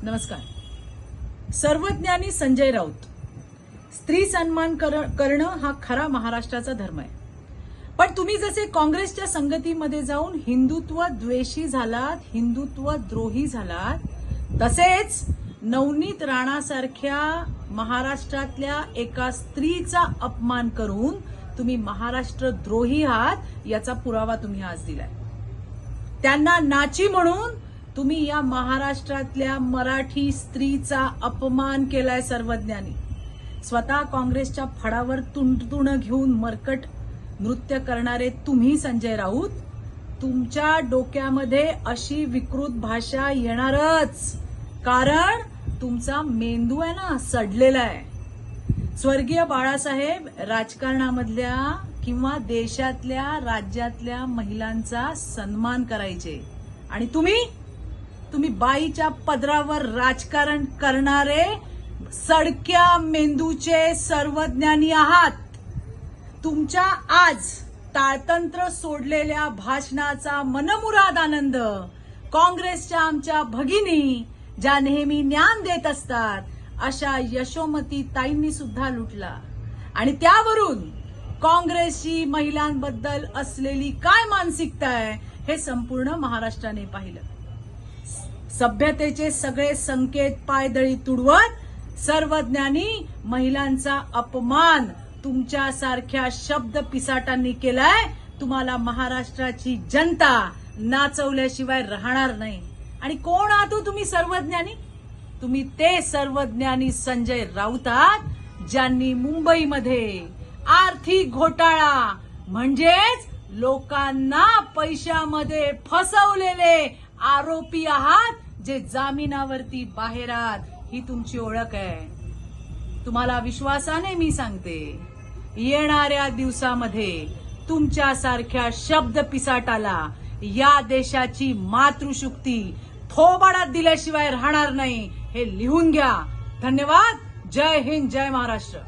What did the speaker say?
नमस्कार. सर्वज्ञानी संजय राऊत. स्त्री सन्मान करणं हा खरा महाराष्ट्राचा धर्म आहे. पण तुम्ही जसे काँग्रेसच्या संगतीमध्ये जाऊन हिंदुत्व द्वेषी झालात, हिंदुत्व द्रोही झालात, तसेच नवनीत राणासारख्या महाराष्ट्रातल्या एका स्त्रीचा अपमान करून तुम्ही महाराष्ट्र द्रोही आहात याचा पुरावा तुम्ही आज दिलाय. त्यांना नाची म्हणून तुम्ही या महाराष्ट्रातल्या मराठी स्त्रीचा अपमान केलाय. सर्वज्ञानी स्वतः काँग्रेसच्या फडावर तुणतुणं घेऊन मरकट नृत्य करणारे तुम्ही संजय राऊत, तुमच्या डोक्यामध्ये अशी विकृत भाषा येणारच, कारण तुमचा मेंदू आहे ना सडलेला आहे. स्वर्गीय बाळासाहेब राजकारणामधल्या किंवा देशातल्या राज्यातल्या महिलांचा सन्मान करायचे आणि तुम्ही बाईच्या पदरावर राजकारण करणारे सडक्या मेंदूचे सर्वज्ञानी आहात. तुमच्या आज ताळतंत्र सोडलेल्या भाषणाचा मनमुराद आनंद काँग्रेसच्या आमच्या भगिनी ज्या नेहमी ज्ञान देत असतात अशा यशोमती ताईंनी सुद्धा लुटला आणि त्यावरून काँग्रेसची महिलांबद्दल असलेली काय मानसिकता आहे हे संपूर्ण महाराष्ट्राने पाहिलं. सभ्यतेचे सगळे संकेत पायदळी तुडवत सर्वज्ञानी महिलांचा अपमान तुमच्यासारख्या शब्द पिसाटांनी केलाय. तुम्हाला महाराष्ट्राची जनता नाचवल्याशिवाय राहणार नाही. आणि कोण आहात तुम्ही सर्वज्ञानी? तुम्ही ते सर्वज्ञानी संजय राऊत आहात ज्यांनी मुंबईमध्ये आर्थिक घोटाळा म्हणजेच लोकांना पैशामध्ये फसवलेले आरोपी आहात, जे जामिनावरती बाहेर आहात. ही तुमची ओळख आहे. तुम्हाला विश्वासाने मी सांगते, येणाऱ्या दिवसामध्ये तुमच्यासारख्या शब्द पिसाटाला या देशाची मातृशक्ती थोबाडात दिल्याशिवाय राहणार नाही. हे लिहून घ्या. धन्यवाद. जय हिंद, जय महाराष्ट्र.